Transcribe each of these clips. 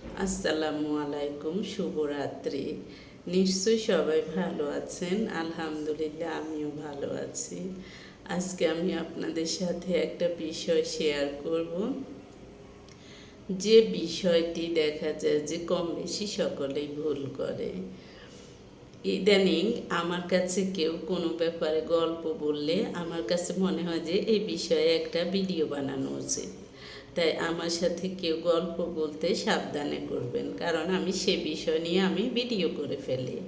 আসসালামু আলাইকুম, শুভরাত্রি। নিশ্চয়ই সবাই ভালো আছেন। আলহামদুলিল্লাহ, আমিও ভালো আছি। আজকে আমি আপনাদের সাথে একটা বিষয় শেয়ার করব, যে বিষয়টি দেখা যায় যে কম বেশি সকলেই ভুল করে। ইদানিং আমার কাছে কেউ কোনো ব্যাপারে গল্প বললে আমার কাছে মনে হয় যে এই বিষয়ে একটা ভিডিও বানানো উচিত। তাই আমার সাথে কেউ গল্প বলতে সাবধানে করবেন, কারণ আমি সে বিষয় নিয়ে ভিডিও করে ফেলি।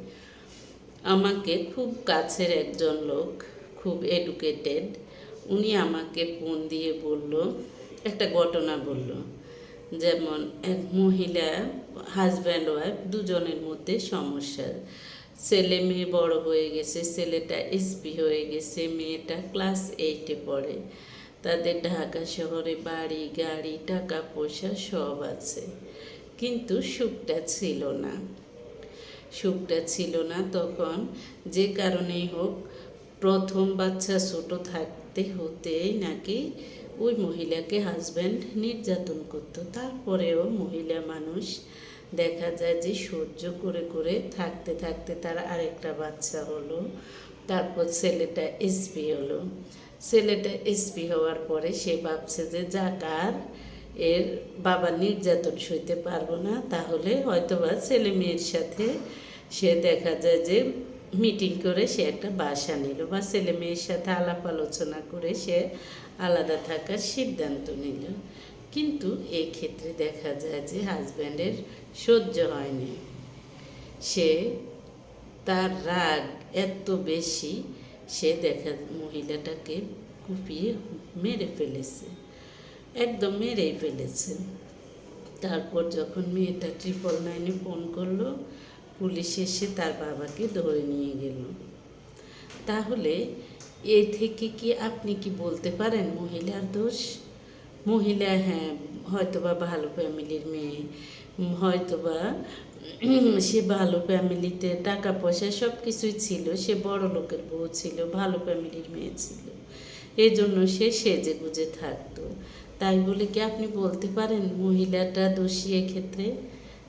আমাকে খুব কাছের একজন লোক, খুব এডুকেটেড, উনি আমাকে ফোন দিয়ে বলল, একটা ঘটনা বলল। যেমন এক মহিলা, হাজব্যান্ড ওয়াইফ দুজনের মধ্যে সমস্যা। ছেলে মেয়ে বড় হয়ে গেছে, ছেলেটা এসপি হয়ে গেছে, মেয়েটা ক্লাস 8-এ পড়ে। তাদের ঢাকা শহরে বাড়ি গাড়ি টাকা পয়সা সব আছে, কিন্তু সুখটা ছিল না তখন। যে কারণেই হোক, প্রথম বাচ্চা ছোট থাকতে হতেই নাকি ওই মহিলাকে হাজব্যান্ড নির্যাতন করতো। তারপরেও মহিলা মানুষ দেখা যায় যে সহ্য করে করে থাকতে থাকতে তার আরেকটা বাচ্চা হলো। তারপর ছেলেটা এসপি হলো। ছেলেটা এসপি হওয়ার পরে সে ভাবছে যে যাক, আর এর বাবা নির্যাতন সইতে পারবো না, তাহলে হয়তোবা ছেলে মেয়ের সাথে সে দেখা যায় যে মিটিং করে সে একটা বাসা নিল, বা ছেলে মেয়ের সাথে আলাপ আলোচনা করে সে আলাদা থাকার সিদ্ধান্ত নিল। কিন্তু এই ক্ষেত্রে দেখা যায় যে হাজব্যান্ডের সহ্য হয়নি। সে, তার রাগ এত বেশি, সে মহিলাটাকে কুপিয়ে মেরে ফেলেছে, একদম মেরেই ফেলেছে। তারপর যখন মেয়েটা 999-এ ফোন করলো, পুলিশ এসে তার বাবাকে ধরে নিয়ে গেল। তাহলে এ থেকে কি আপনি কি বলতে পারেন মহিলার দোষ? মহিলা, হ্যাঁ, হয়তোবা ভালো ফ্যামিলির মেয়ে, হয়তোবা সে ভালো ফ্যামিলিতে টাকা পয়সা সব কিছুই ছিল, সে বড় লোকের বউ ছিল, ভালো ফ্যামিলির মেয়ে ছিল, এই জন্য সে সেজে গুজে থাকতো। তাই বলে কি আপনি বলতে পারেন মহিলাটা দোষী এক্ষেত্রে?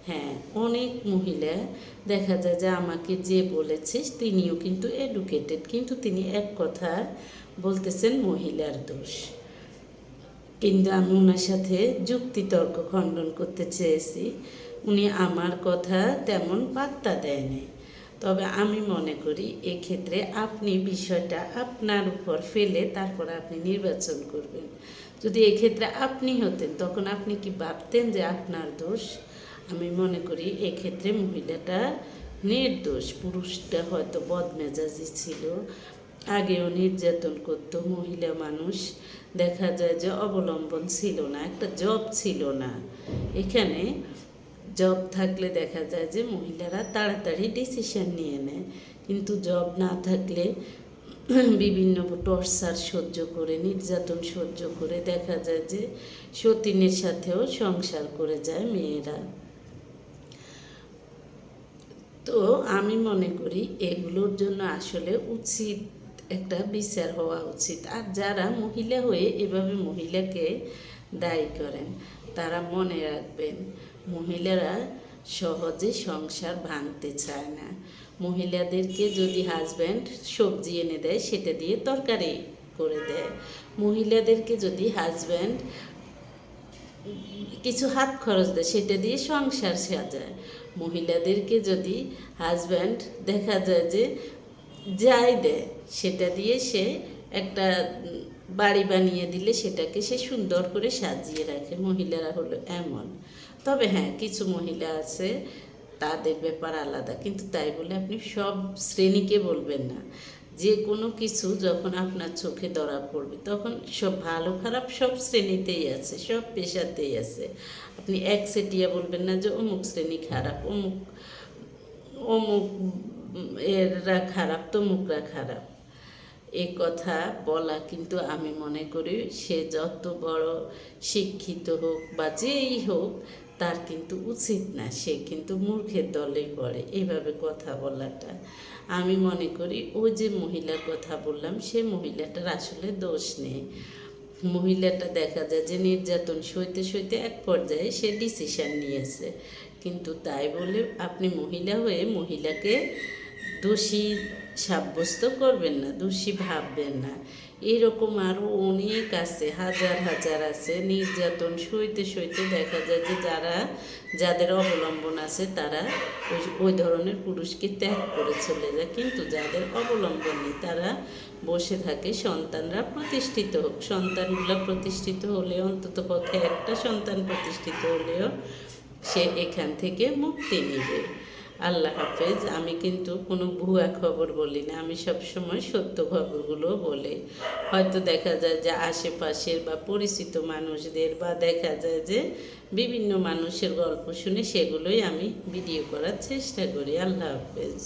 হ্যাঁ, অনেক মহিলা দেখা যায় যে আমাকে যে বলেছে তিনিও কিন্তু এডুকেটেড, কিন্তু তিনি এক কথা বলতেছেন মহিলার দোষ। কিন্তু আমি ওনার সাথে যুক্তিতর্ক খণ্ডন করতে চেয়েছি, উনি আমার কথা তেমন পাত্তা দেয়নি। তবে আমি মনে করি এক্ষেত্রে আপনি বিষয়টা আপনার উপর ফেলে তারপর আপনি নির্বাচন করবেন। যদি এক্ষেত্রে আপনি হতেন, তখন আপনি কি ভাবতেন যে আপনার দোষ? আমি মনে করি এক্ষেত্রে মহিলাটা নির্দোষ। পুরুষটা হয়তো বদমেজাজি ছিল, আগেও নির্যাতন করত। মহিলা মানুষ দেখা যায় যে অবলম্বন ছিল না, একটা জব ছিল না। এখানে জব থাকলে দেখা যায় যে মহিলারা তাড়াতাড়ি ডিসিশন নিয়ে নেয়, কিন্তু জব না থাকলে বিভিন্ন টর্চার সহ্য করে, নির্যাতন সহ্য করে দেখা যায় যে সতীনের সাথেও সংসার করে যায় মেয়েরা। তো আমি মনে করি এগুলোর জন্য আসলে উচিত একটা বিচার হওয়া উচিত। আর যারা মহিলা হয়ে এভাবে মহিলাকে দায়ী করেন, তারা মনে রাখবেন মহিলারা সহজে সংসার ভাঙতে চায় না। মহিলাদেরকে যদি হাজব্যান্ড সবজি এনে দেয়, সেটা দিয়ে তরকারি করে দেয়। মহিলাদেরকে যদি হাজব্যান্ড কিছু হাত খরচ দেয়, সেটা দিয়ে সংসার সাজায়। মহিলাদেরকে যদি হাজব্যান্ড দেখা যায় যে যাই দেয়, সেটা দিয়ে সে একটা বাড়ি বানিয়ে দিলে সেটাকে সে সুন্দর করে সাজিয়ে রাখে। মহিলারা হলো এমন। তবে হ্যাঁ, কিছু মহিলা আছে তাদের ব্যাপার আলাদা, কিন্তু তাই বলে আপনি সব শ্রেণীকে বলবেন না। যে কোনো কিছু যখন আপনার চোখে ধরা পড়বে, তখন সব ভালো খারাপ সব শ্রেণীতেই আছে, সব পেশাতেই আছে। আপনি একচেটিয়া বলবেন না যে অমুক শ্রেণী খারাপ, অমুক অমুক এরা খারাপ, তমুকরা খারাপ। এ কথা বলা কিন্তু আমি মনে করি সে যত বড় শিক্ষিত হোক বা যেই হোক, তার কিন্তু উচিত না। সে কিন্তু মূর্খের দলেই পড়ে এইভাবে কথা বলাটা। আমি মনে করি ওই যে মহিলার কথা বললাম, সে মহিলাটার আসলে দোষ নেই। মহিলাটা দেখা যায় যে নির্যাতন সইতে সইতে এক পর্যায়ে সে ডিসিশন নিয়েছে, কিন্তু তাই বলে আপনি মহিলা হয়ে মহিলাকে দোষী সাব্যস্ত করবেন না, দোষী ভাববেন না। এরকম আরও অনেক আছে, হাজার হাজার আছে। নির্যাতন সইতে সইতে দেখা যায় যে যাদের অবলম্বন আছে তারা ওই ধরনের পুরুষকে ত্যাগ করে চলে যায়, কিন্তু যাদের অবলম্বন নেই তারা বসে থাকে সন্তানরা প্রতিষ্ঠিত হোক। সন্তানগুলো প্রতিষ্ঠিত হলে অন্তত পক্ষে একটা সন্তান প্রতিষ্ঠিত হলেও সে এখান থেকে মুক্তি নেবে। আল্লাহ হাফেজ। আমি কিন্তু কোনো ভুয়া খবর বলি না, আমি সবসময় সত্য খবরগুলো বলি। হয়তো দেখা যায় যে আশেপাশের বা পরিচিত মানুষদের বা দেখা যায় যে বিভিন্ন মানুষের গল্প শুনে সেগুলোই আমি ভিডিও করার চেষ্টা করি। আল্লাহ হাফেজ।